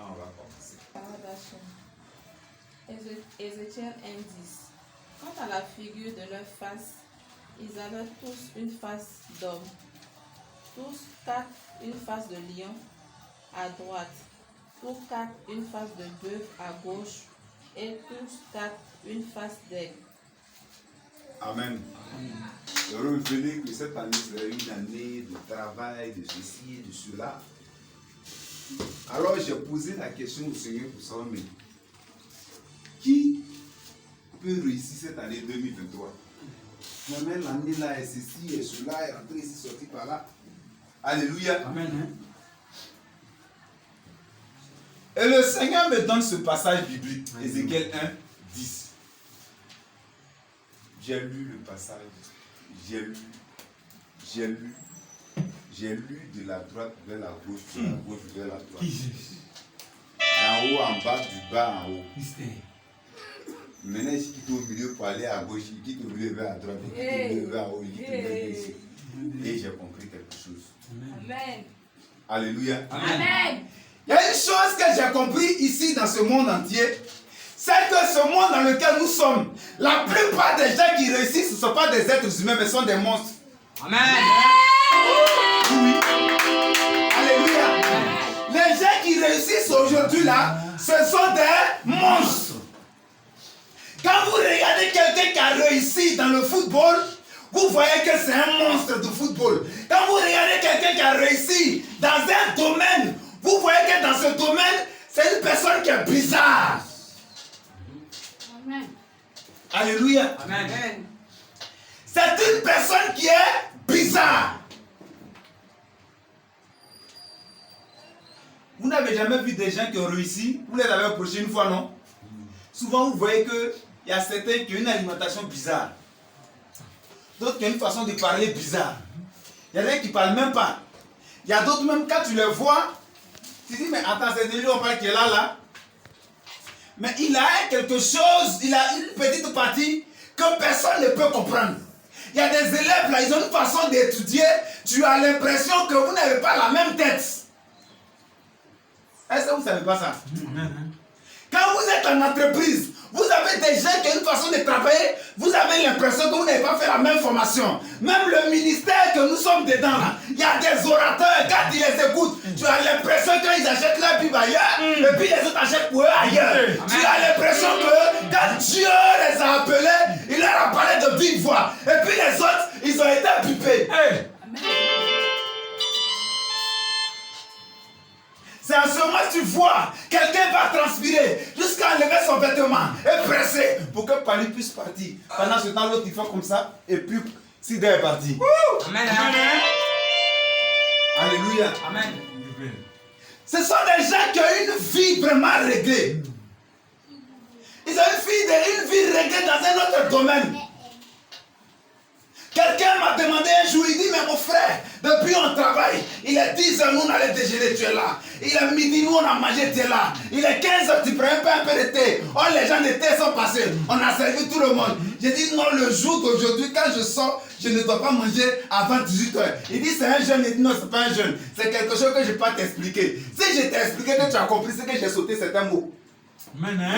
on va commencer. Ézéchiel 1:10. Quant à la figure de leur face, ils avaient tous une face d'homme, tous quatre une face de lion à droite, tous quatre une face de bœuf à gauche, et tous quatre une face d'aigle. Amen. Revenez que cette année sera une année de travail, de ceci et de cela. Alors j'ai posé la question au Seigneur pour savoir, mais qui peut réussir cette année 2023? Mais l'année là est ceci et cela, est rentré ici, sorti par là. Alléluia. Amen. Et le Seigneur me donne ce passage biblique, Ézéchiel 1:10. J'ai lu le passage, j'ai lu de la droite vers la gauche, de la gauche vers la droite. En haut, en bas, du bas en haut. Maintenant, il quitte au milieu pour aller à gauche, il quitte au milieu vers la droite, il quitte au milieu vers en haut, il quitte au milieu ici. Et j'ai compris quelque chose. Amen. Alléluia. Amen. Il y a une chose que j'ai compris ici dans ce monde entier, c'est que ce monde dans lequel nous sommes, la plupart des gens qui réussissent, ce ne sont pas des êtres humains, mais sont des monstres. Amen. Oui. Alléluia. Les gens qui réussissent aujourd'hui là, ce sont des monstres. Quand vous regardez quelqu'un qui a réussi dans le football, vous voyez que c'est un monstre de football. Quand vous regardez quelqu'un qui a réussi dans un domaine, vous voyez que dans ce domaine, c'est une personne qui est bizarre. Amen. Alléluia. Amen. C'est une personne qui est bizarre. Vous n'avez jamais vu des gens qui ont réussi? Vous les avez approchés une fois, non? Souvent, vous voyez qu'il y a certains qui ont une alimentation bizarre. D'autres qui ont une façon de parler bizarre. Il y en a qui ne parlent même pas. Il y a d'autres même, quand tu les vois, tu dis, mais attends, c'est de lui, on parle qui est là. Mais il a quelque chose, il a une petite partie que personne ne peut comprendre. Il y a des élèves là, ils ont une façon d'étudier, tu as l'impression que vous n'avez pas la même tête. Est-ce que vous ne savez pas ça? Quand vous êtes en entreprise, vous avez des gens qui ont une façon de travailler, vous avez l'impression que vous n'avez pas fait la même formation. Même le ministère que nous sommes dedans, là, il y a des orateurs, quand ils les écoutent, tu as l'impression qu'ils achètent leur Bible ailleurs, et puis les autres achètent pour eux ailleurs. Tu as l'impression que quand Dieu les a appelés, il leur a parlé de vive voix. Et puis les autres, ils ont été pipés. C'est en ce moment que tu vois, quelqu'un va transpirer jusqu'à enlever son vêtement et presser pour que Paris puisse partir. Pendant ce temps, l'autre il fait comme ça et puis Sida est parti. Amen. Alléluia. Amen. Ce sont des gens qui ont une vie vraiment réglée. Ils ont une vie réglée dans un autre domaine. Quelqu'un m'a demandé un jour, il dit, mais mon frère, depuis on travaille, il est 10h, nous on allait déjeuner, tu es là. Il est midi, nous on a mangé, tu es là. Il est 15h, tu prends un peu de thé. Oh, les gens de thé sont passés, on a servi tout le monde. J'ai dit, non, le jour d'aujourd'hui, quand je sors, je ne dois pas manger avant 18h. Il dit, c'est un jeûne, il dit, non, c'est pas un jeûne. C'est quelque chose que je ne peux pas t'expliquer. Si je t'ai expliqué que tu as compris, c'est que j'ai sauté certains mots. Amen.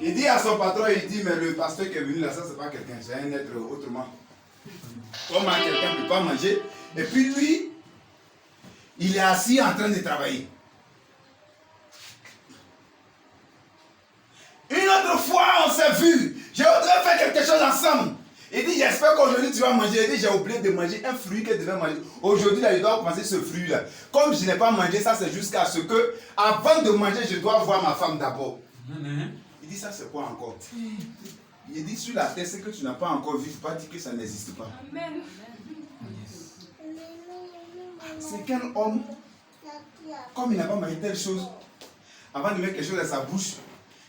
Il dit à son patron, il dit, mais le pasteur qui est venu là, ça c'est pas quelqu'un, c'est un être autrement. Comment quelqu'un ne peut pas manger? Et puis lui, il est assis en train de travailler. Une autre fois, on s'est vu. Je voudrais faire quelque chose ensemble. Il dit, j'espère qu'aujourd'hui tu vas manger. Il dit, j'ai oublié de manger un fruit que je devais manger. Aujourd'hui, là, je dois commencer ce fruit-là. Comme je n'ai pas mangé, ça c'est jusqu'à ce que, avant de manger, je dois voir ma femme d'abord. Il dit, ça c'est quoi encore? Il dit, sur la terre, ce que tu n'as pas encore vu, il ne faut pas dire que ça n'existe pas. Amen. C'est quel homme, comme il n'a pas mangé telle chose, avant de mettre quelque chose dans sa bouche,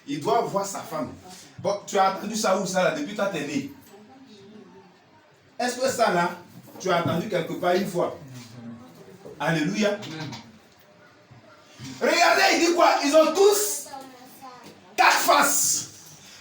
il doit voir sa femme. Bon, tu as entendu ça où ça là, depuis toi t'es né? Est-ce que ça là, tu as entendu quelque part une fois? Alléluia. Regardez, il dit quoi? Ils ont tous 4 faces.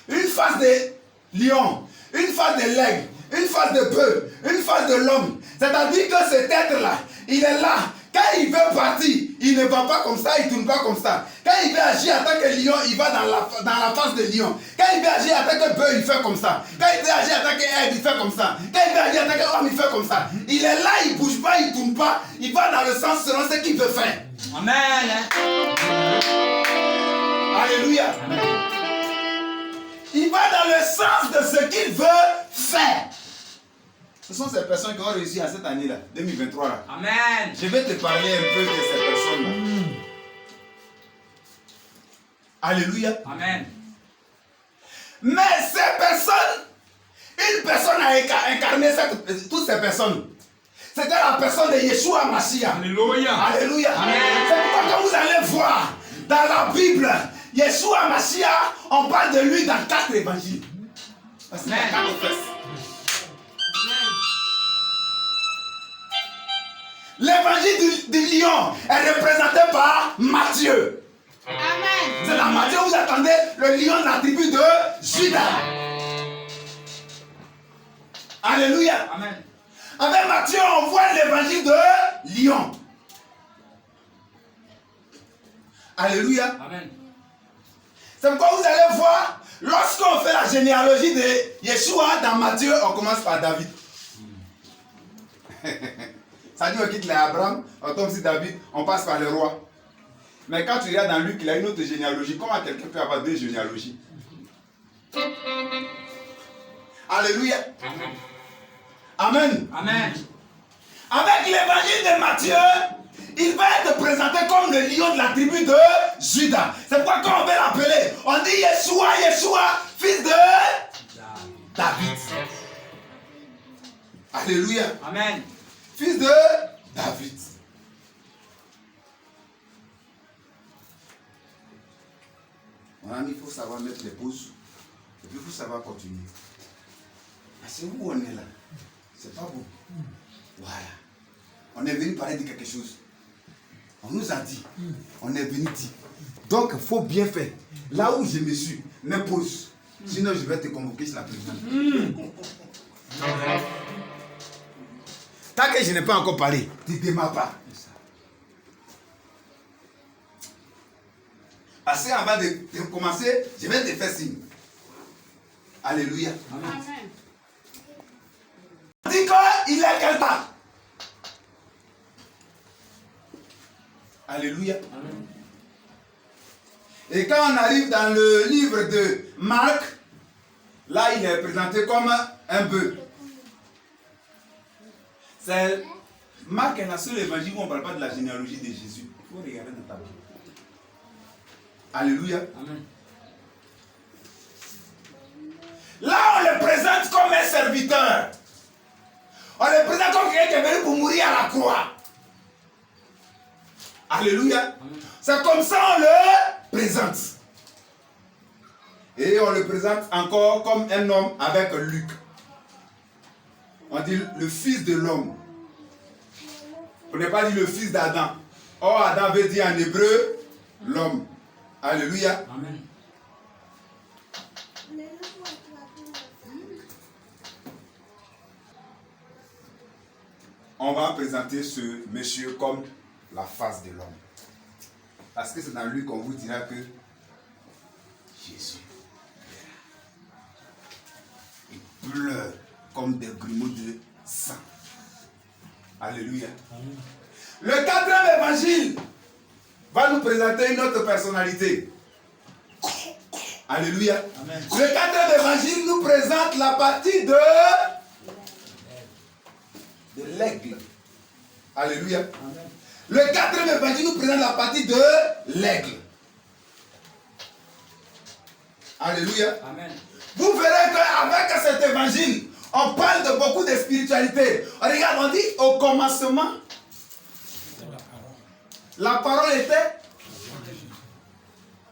Une face de lion, une face de l'aigle, une face de bœuf, une face de l'homme. C'est-à-dire que cet être-là, il est là. Quand il veut partir, il ne va pas comme ça, il ne tourne pas comme ça. Quand il veut agir en tant que lion, il va dans la face de lion. Quand il veut agir en tant que bœuf, il fait comme ça. Quand il veut agir en tant qu'aigle, il fait comme ça. Quand il veut agir en tant qu'homme, il fait comme ça. Il est là, il ne bouge pas, il ne tourne pas. Il va dans le sens selon ce qu'il veut faire. Amen. Alléluia. Amen. Il va dans le sens de ce qu'il veut faire. Ce sont ces personnes qui ont réussi à cette année-là, 2023 là. Amen. Je vais te parler un peu de ces personnes-là. Alléluia. Amen. Mais ces personnes, une personne a incarné toutes ces personnes. C'était la personne de Yeshua Mashiach. Alléluia. Alléluia. Amen. C'est pourquoi quand vous allez voir dans la Bible, Yeshua Mashiach, on parle de lui dans 4 évangiles. Parce qu'il y a 4 fesses. L'évangile du lion est représenté par Matthieu. Amen. C'est dans Matthieu où vous attendez le lion de la tribu de Juda. Alléluia. Amen. Avec Matthieu, on voit l'évangile de lion. Alléluia. Amen. C'est pourquoi vous allez voir, lorsqu'on fait la généalogie de Yeshua dans Matthieu, on commence par David. Ça dit on quitte les Abraham, on tombe sur David, on passe par le roi. Mais quand tu regardes dans Luc, il a une autre généalogie. Comment quelqu'un peut avoir 2 généalogies? Alléluia. Amen. Amen. Avec l'évangile de Matthieu, il va être présenté comme le lion de la tribu de Juda. C'est pourquoi quand on veut l'appeler, on dit Yeshua, Yeshua, fils de David. Alléluia. Amen. Fils de David. Mon ami, il faut savoir mettre les pauses. Et puis il faut savoir continuer. Parce que où on est là, c'est pas beau. Voilà. On est venu parler de quelque chose. On nous a dit. On est venu dire. Donc, il faut bien faire. Là où je me suis, mets pause. Sinon, je vais te convoquer sur la présidente. Tant que je n'ai pas encore parlé, tu ne démarres pas. Parce qu'avant de commencer, je vais te faire signe. Alléluia. Amen. On dit qu'il est quelqu'un. Alléluia. Amen. Et quand on arrive dans le livre de Marc, là il est présenté comme un bœuf. C'est Marc est la seule évangile où on ne parle pas de la généalogie de Jésus. Il faut regarder dans ta Bible. Alléluia. Amen. Là, on le présente comme un serviteur. On le présente comme quelqu'un qui est venu pour mourir à la croix. Alléluia. C'est comme ça on le présente. Et on le présente encore comme un homme avec Luc. On dit le fils de l'homme. On n'est pas dit le fils d'Adam. Or, Adam veut dire en hébreu l'homme. Alléluia. Amen. On va présenter ce monsieur comme la face de l'homme. Parce que c'est dans lui qu'on vous dira que Jésus il pleure comme des grumeaux de sang. Alléluia. Amen. Le 4e évangile va nous présenter une autre personnalité. Alléluia. Amen. Le 4e évangile nous présente la partie de l'aigle. Alléluia. Amen. Le 4e évangile nous présente la partie de l'aigle. Alléluia. Amen. Vous verrez qu'avec cet évangile, on parle de beaucoup de spiritualité. Regarde, on dit au commencement, la parole était.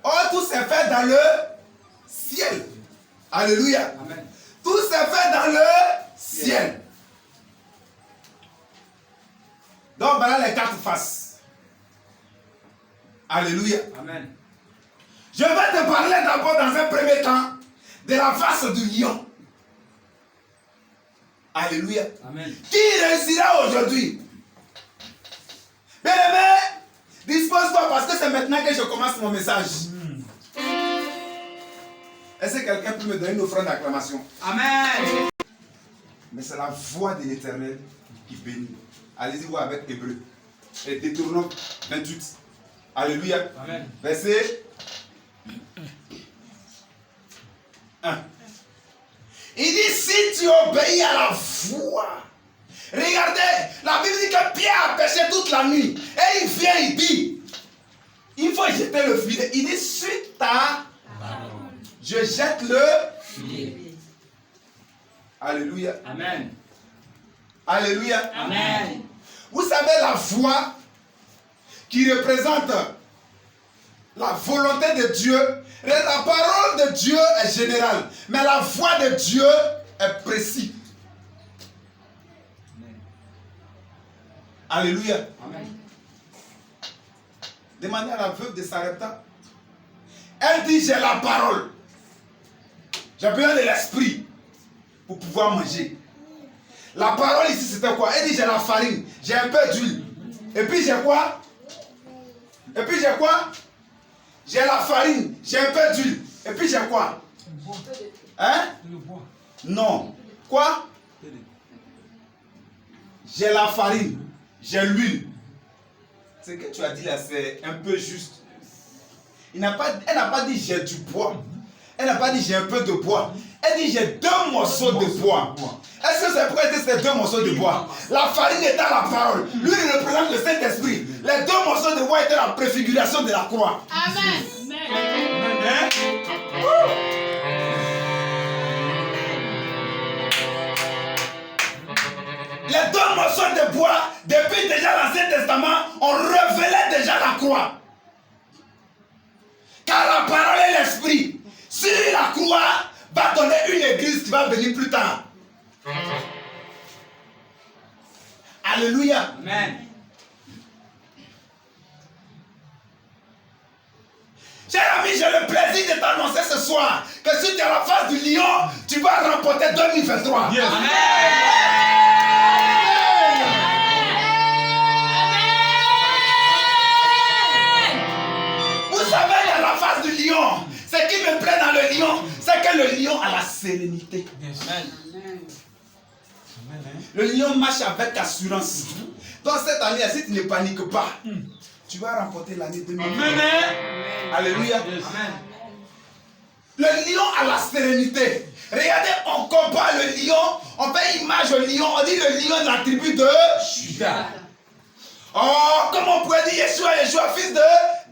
Oh, tout s'est fait dans le ciel. Alléluia. Amen. Tout s'est fait dans le ciel. Donc voilà les 4 faces. Alléluia. Amen. Je vais te parler d'abord dans un premier temps de la face du lion. Alléluia. Amen. Qui réussira aujourd'hui? Bien-aimé, dispose-toi parce que c'est maintenant que je commence mon message. Est-ce que quelqu'un peut me donner une offrande d'acclamation? Amen. Mais c'est la voix de l'Éternel qui bénit. Allez-y voir avec Hébreu. Et Deutéronome 28. Alléluia. Amen. Verset 1. Il dit, si tu obéis à la voix. Regardez, la Bible dit que Pierre a péché toute la nuit. Et il vient, il dit, il faut jeter le filet. Il dit, suite à, je jette le filet. Alléluia. Amen. Alléluia. Amen. Vous savez, la voix qui représente la volonté de Dieu, la parole de Dieu est générale, mais la voix de Dieu est précise. Alléluia. Amen. Demandez à la veuve de Sarepta. Elle dit, j'ai la parole. J'ai besoin de l'esprit pour pouvoir manger. La parole ici, c'était quoi? Elle dit, j'ai la farine, j'ai un peu d'huile. Et puis j'ai quoi? Et puis j'ai quoi? J'ai la farine, j'ai un peu d'huile. Et puis j'ai quoi? Hein? Non. Quoi? J'ai la farine, j'ai l'huile. Ce que tu as dit là, c'est un peu juste. Elle n'a pas dit j'ai du bois. Elle n'a pas dit j'ai un peu de bois. Elle dit j'ai 2 morceaux de bois. Est-ce que c'est pourquoi elle dit c'est 2 morceaux de bois? La farine étant la parole. Lui, il représente le Saint-Esprit. Les 2 morceaux de bois étaient la préfiguration de la croix. Amen. Hein? Les 2 morceaux de bois, depuis déjà l'Ancien Testament, on révélait déjà la croix. Car la parole est l'esprit. Sur la croix va donner une église qui va venir plus tard. Alléluia. Amen. Cher ami, j'ai le plaisir de t'annoncer ce soir que si tu es à la face du lion, tu vas remporter 2023. Yes. Amen. Vous savez, à la face du lion, ce qui me plaît dans le lion, c'est que le lion a la sérénité. Amen. Le lion marche avec assurance. Donc cette année, si tu ne paniques pas, tu vas remporter l'année 2020. Amen. Alléluia. Amen. Le lion a la sérénité. Regardez, on compare le lion, on fait image au lion, on dit le lion de la tribu de Juda. Oh, comme on pourrait dire Yeshua, fils de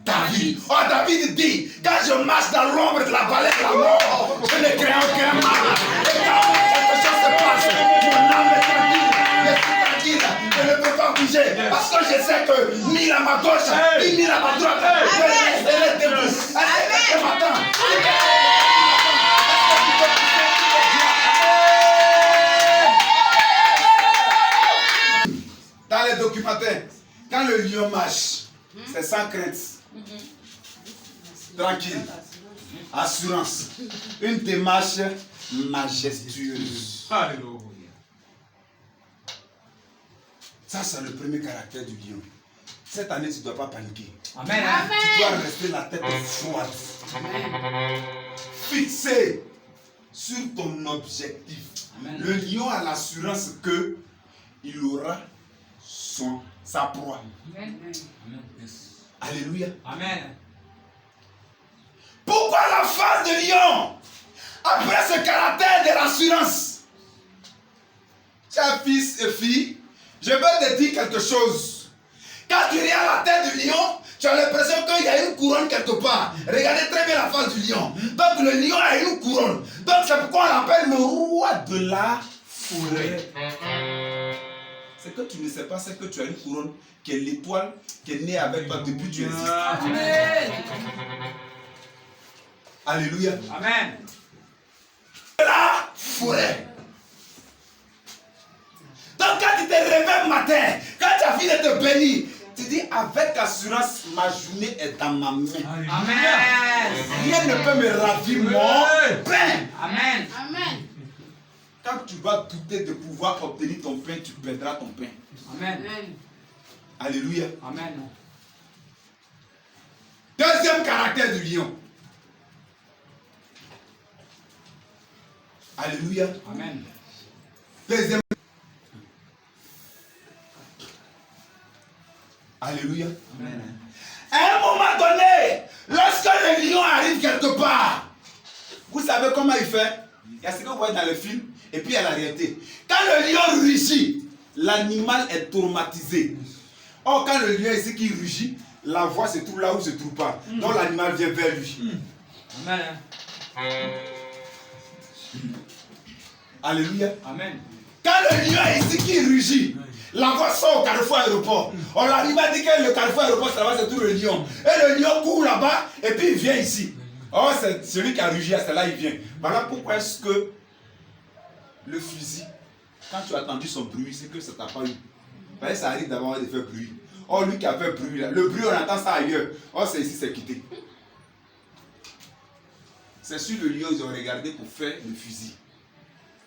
David. Oh, David dit, quand je marche dans l'ombre de la vallée de la mort, je ne crains aucun mal. Et quand quelque chose se passe, mon âme est tranquille, je suis tranquille, je ne peux pas bouger. Parce que je sais que mille à ma gauche, mille à ma droite, je resterai debout. Allez, ce matin. Dans les documentaires, quand le lion marche, c'est sans crainte. Tranquille. Assurance. Une démarche majestueuse. Alléluia. Ça, c'est le premier caractère du lion. Cette année, tu ne dois pas paniquer. Amen. Tu dois rester la tête froide. Fixé sur ton objectif. Amen. Le lion a l'assurance que il aura sa proie. Amen. Alléluia. Amen. Pourquoi la face de lion? Après ce caractère de l'assurance. Chers fils et filles, je vais te dire quelque chose. Quand tu regardes la tête du lion, tu as l'impression qu'il y a une couronne quelque part. Regardez très bien la face du lion. Donc le lion a une couronne. Donc c'est pourquoi on l'appelle le roi de la forêt. Ce que tu ne sais pas, c'est que tu as une couronne qui est l'étoile qui est née avec toi depuis que tu existes. Amen. Alléluia. Amen. La forêt. Donc quand tu te réveilles matin, quand tu as fini de te bénir, tu dis avec assurance, ma journée est dans ma main. Amen. Rien ne peut me ravir mon pain. Amen. Amen. Quand tu vas douter de pouvoir obtenir ton pain, tu perdras ton pain. Amen. Alléluia. Amen. Deuxième caractère du lion. Alléluia. Amen. Deuxième. Alléluia. Amen. À un moment donné, lorsque le lion arrive quelque part, vous savez comment il fait? Il y a ce que vous voyez dans le film, et puis il y a la réalité. Quand le lion rugit, l'animal est traumatisé. Or, quand le lion ici qui rugit, la voix se trouve là où se trouve pas. Donc l'animal vient vers lui. Amen. Alléluia. Amen. Quand le lion est ici qui rugit, la voix sort au carrefour aéroport. On l'animal dit que le carrefour aéroport, ça va se trouve le lion. Et le lion court là-bas et puis il vient ici. Oh, c'est celui qui a rugi, c'est là il vient. Voilà pourquoi est-ce que le fusil, quand tu as entendu son bruit, c'est que ça t'a pas eu. Parce que ça arrive d'abord de faire bruit. Oh, lui qui a fait bruit là, le bruit on entend ça ailleurs. Oh, c'est ici, c'est quitté. C'est sur le lion ils ont regardé pour faire le fusil.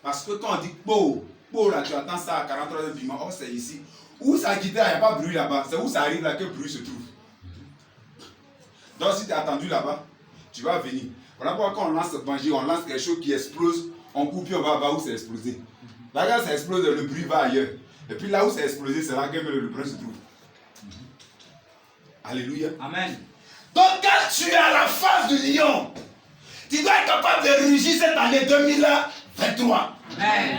Parce que quand on dit beau, là, tu attends ça à 43 heures du matin, oh, c'est ici. Où ça a quitté, il n'y a pas de bruit là-bas. C'est où ça arrive là que le bruit se trouve. Donc si tu as attendu là-bas, tu vas venir. Voilà pourquoi quand on lance le bungee, on lance quelque chose qui explose, on coupe et on va voir où c'est explosé. Là quand ça explose, le bruit va ailleurs. Et puis là où c'est explosé, c'est là que le bruit se trouve. Alléluia. Amen. Donc quand tu es à la face du lion, tu dois être capable de rugir cette année 2023. Amen.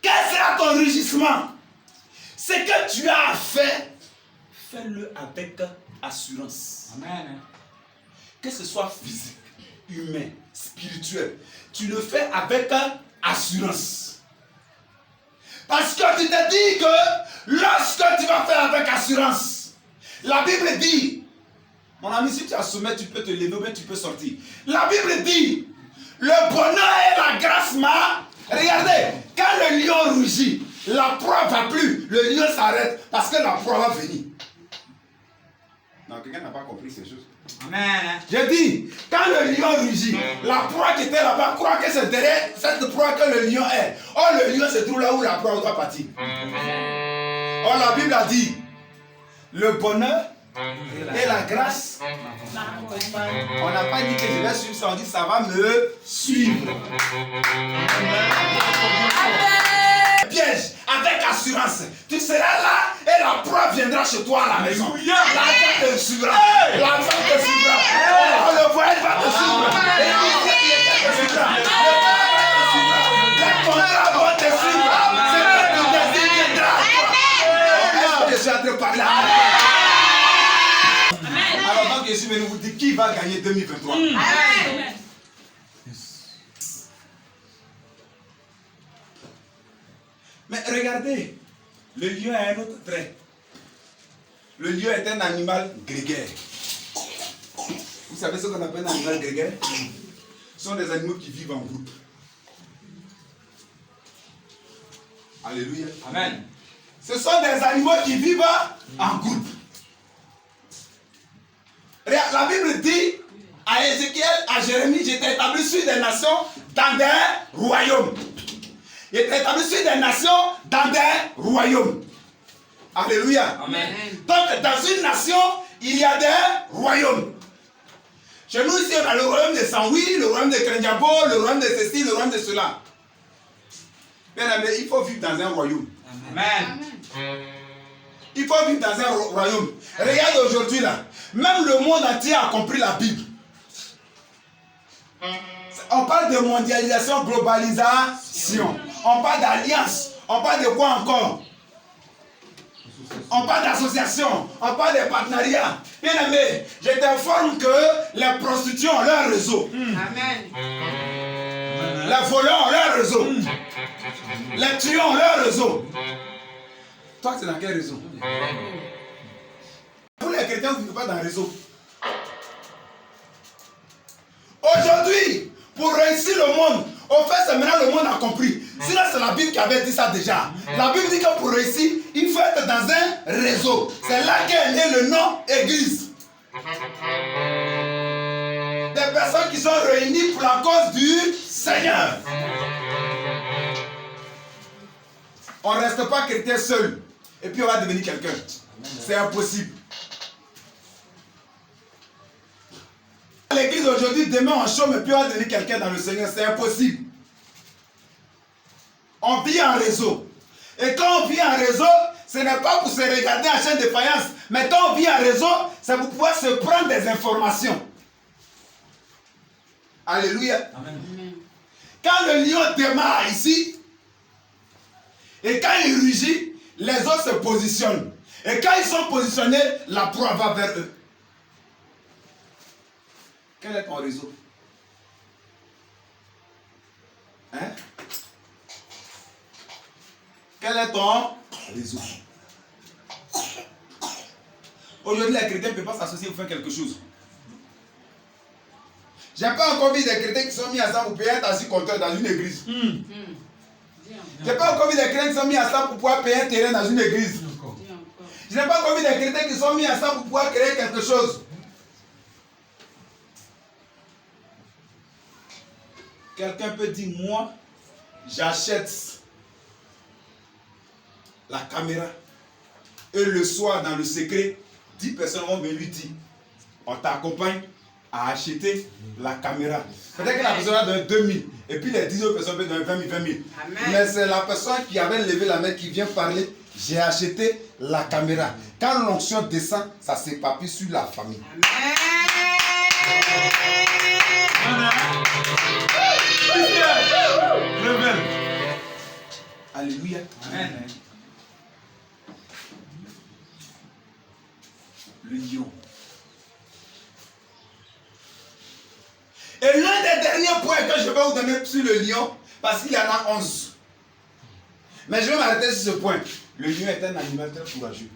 Quel sera ton rugissement? Ce que tu as à faire, fais-le avec assurance. Amen. Que ce soit physique, humain, spirituel, tu le fais avec assurance. Parce que tu te dis que lorsque tu vas faire avec assurance, la Bible dit, mon ami, si tu as sommeil, tu peux te lever ou bien tu peux sortir. La Bible dit, le bonheur et la grâce m'a... Regardez, quand le lion rugit, la proie ne va plus, le lion s'arrête parce que la proie va venir. Non, quelqu'un n'a pas compris ces choses. Amen. J'ai dit, quand le lion rugit, la proie qui était là-bas croit que c'est derrière cette proie que le lion est. Or, le lion se trouve là où la proie doit partir. Or, la Bible a dit, le bonheur et la grâce, on n'a pas dit que je vais suivre ça, on dit ça va me suivre. Piège, avec assurance, tu seras là et la proie viendra chez toi à la maison. L'argent te suivra. L'argent te suivra. Oh, le voyage va te suivre. Et te suivra. Le travail va te suivra. Les contrats vont te suivre. C'est que tu désires viendra à toi. Est-ce que je suis en train de parler à vous? Alors, donc, je suis venu vous dire qui va gagner 2023. Amen. Mais regardez, le lion a un autre trait. Le lion est un animal grégaire. Vous savez ce qu'on appelle un animal grégaire? Ce sont des animaux qui vivent en groupe. Alléluia. Amen. Ce sont des animaux qui vivent en groupe. Regarde, la Bible dit à Ézéchiel, à Jérémie, j'étais établi sur des nations dans des royaumes. Il est établi sur des nations dans des royaumes. Alléluia. Amen. Donc, dans une nation, il y a des royaumes. Chez nous, ici, on a le royaume de Saint-Louis, le royaume de Krendiabo, le royaume de ceci, le royaume de cela. Bien aimé, il faut vivre dans un royaume. Amen. Il faut vivre dans un royaume. Regarde aujourd'hui là, même le monde entier a compris la Bible. On parle de mondialisation, globalisation. On parle d'alliance. On parle de quoi encore? On parle d'association. On parle de partenariat. Bien aimé, je t'informe que les prostituées ont leur réseau. Amen. Les voleurs ont leur réseau. Les tueurs ont leur réseau. Toi, c'est dans quel réseau? Pour les chrétiens, vous ne vivez pas dans le réseau. Aujourd'hui, pour réussir le monde, au fait, c'est maintenant le monde a compris. Sinon, c'est la Bible qui avait dit ça déjà. La Bible dit que pour réussir, il faut être dans un réseau. C'est là qu'est né le nom Église. Des personnes qui sont réunies pour la cause du Seigneur. On ne reste pas chrétien seul. Et puis on va devenir quelqu'un. C'est impossible. L'église aujourd'hui, demain on chôme et puis on va devenir quelqu'un dans le Seigneur. C'est impossible. On vit en réseau. Et quand on vit en réseau, ce n'est pas pour se regarder en chaîne de faïence. Mais quand on vit en réseau, c'est pour pouvoir se prendre des informations. Alléluia. Amen. Quand le lion démarre ici, et quand il rugit, les autres se positionnent. Et quand ils sont positionnés, la proie va vers eux. Quel est ton réseau? Hein? Quel est ton réseau? Aujourd'hui, les chrétiens ne peuvent pas s'associer pour faire quelque chose. Je n'ai pas encore vu des chrétiens qui sont mis ensemble pour payer un taxi-compteur dans une église. Je n'ai pas encore vu des chrétiens qui sont mis ensemble pour pouvoir payer un terrain dans une église. Je n'ai pas encore vu des chrétiens qui sont mis ensemble pour pouvoir créer quelque chose. Quelqu'un peut dire, moi, j'achète la caméra. Et le soir, dans le secret, 10 personnes vont venir lui dire, on t'accompagne à acheter la caméra. Peut-être que la personne va donner 2000. Et puis les 10 autres personnes peuvent donner 20 000, 20 000. Amen. Mais c'est la personne qui avait levé la main qui vient parler. J'ai acheté la caméra. Quand l'onction descend, ça s'épapille sur la famille. Amen. Alléluia. Amen. Le lion. Et l'un des derniers points que je vais vous donner sur le lion, parce qu'il y en a 11. Mais je vais m'arrêter sur ce point. Le lion est un animal très courageux.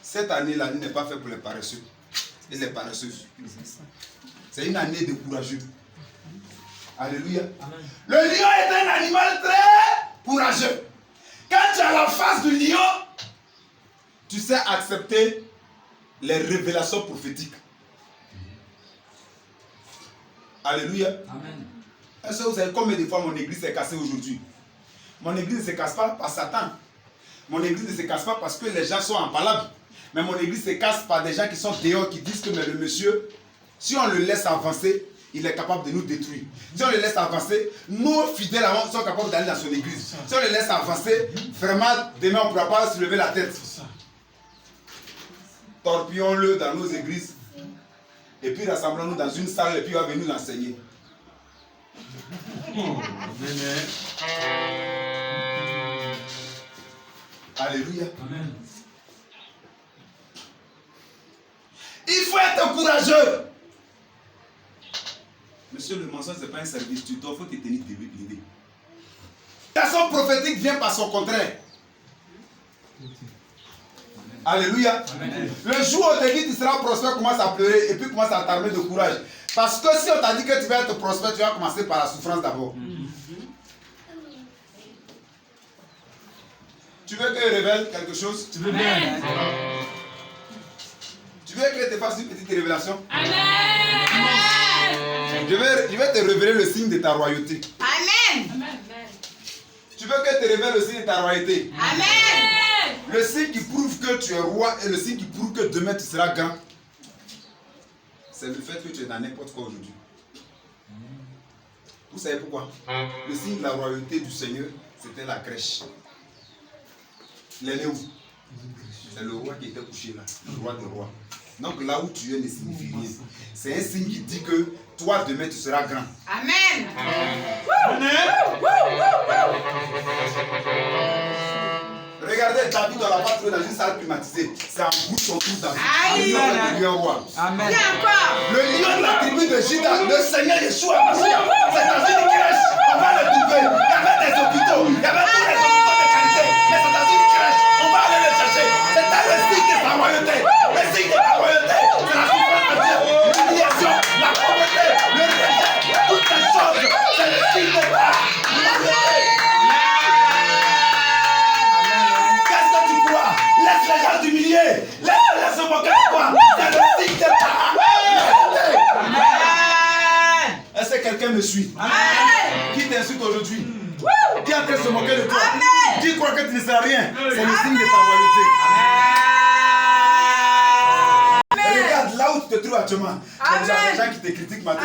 Cette année, l'année n'est pas faite pour les paresseux et les paresseuses. C'est une année de courageux. Alléluia. Amen. Le lion est un animal très courageux. Quand tu as la face du lion, tu sais accepter les révélations prophétiques. Alléluia. Amen. Est-ce que vous savez combien de fois mon église s'est cassée aujourd'hui? Mon église ne se casse pas par Satan. Mon église ne se casse pas parce que les gens sont empalables. Mais mon église se casse par des gens qui sont dehors, qui disent que mais le monsieur, si on le laisse avancer, il est capable de nous détruire. Si on le laisse avancer, nos fidèles sont capables d'aller dans son église. Si on le laisse avancer, vraiment, demain on ne pourra pas se lever la tête. Torpillons-le dans nos églises. Et puis rassemblons-nous dans une salle et puis il va venir nous enseigner. Alléluia. Amen. Il faut être courageux. Monsieur, le mensonge, ce n'est pas un service. Tu dois faut te tenir levé. La son prophétique vient par son contraire. Alléluia. Amen. Le jour où on te dit que tu seras prospère, commence à pleurer et puis commence à t'armer de courage. Parce que si on t'a dit que tu vas être prospère, tu vas commencer par la souffrance d'abord. Tu veux que je révèle quelque chose? Tu veux bien? Tu veux que je te fasse une petite révélation? Amen. Je vais te révéler le signe de ta royauté. Amen. Tu veux que je te révèle le signe de ta royauté? Amen. Le signe qui prouve que tu es roi et le signe qui prouve que demain tu seras grand, c'est le fait que tu es dans n'importe quoi aujourd'hui. Vous savez pourquoi? Le signe de la royauté du Seigneur, c'était la crèche. Il est né où? C'est le roi qui était couché là, le roi des rois. Donc là où tu es ne signifie rien. C'est un signe qui dit que toi demain tu seras grand. Amen. Regardez, David, on l'a pas trouvé dans une salle climatisée. C'est en bouche son tour David. Aïe. Il est devenu un roi. Amen. Viens encore. Le lion de la tribu de Juda, le Seigneur Yeshua, c'est dans une crèche. On va le trouver. Il y avait des hôpitaux. Il y avait tous les hôpitaux de qualité. Mais c'est dans une crèche. On va aller le chercher. C'est dans le signe de sa royauté. Le signe de sa royauté, c'est la souffrance de Dieu. L'humiliation, la pauvreté, le rejet, toutes ces choses. C'est le signe de ta royauté. Qu'est-ce que tu crois? Laisse les gens t'humilier. Laisse-les se moquer de toi. C'est le signe de ta royauté. Amen. Est-ce que quelqu'un me suit? Amen. Qui t'insulte aujourd'hui? Qui est en train de se moquer de toi? Qui croit que tu ne sais rien? C'est le signe de ta royauté. Regarde là où tu te trouves actuellement. Il y a des gens qui te critiquent matin.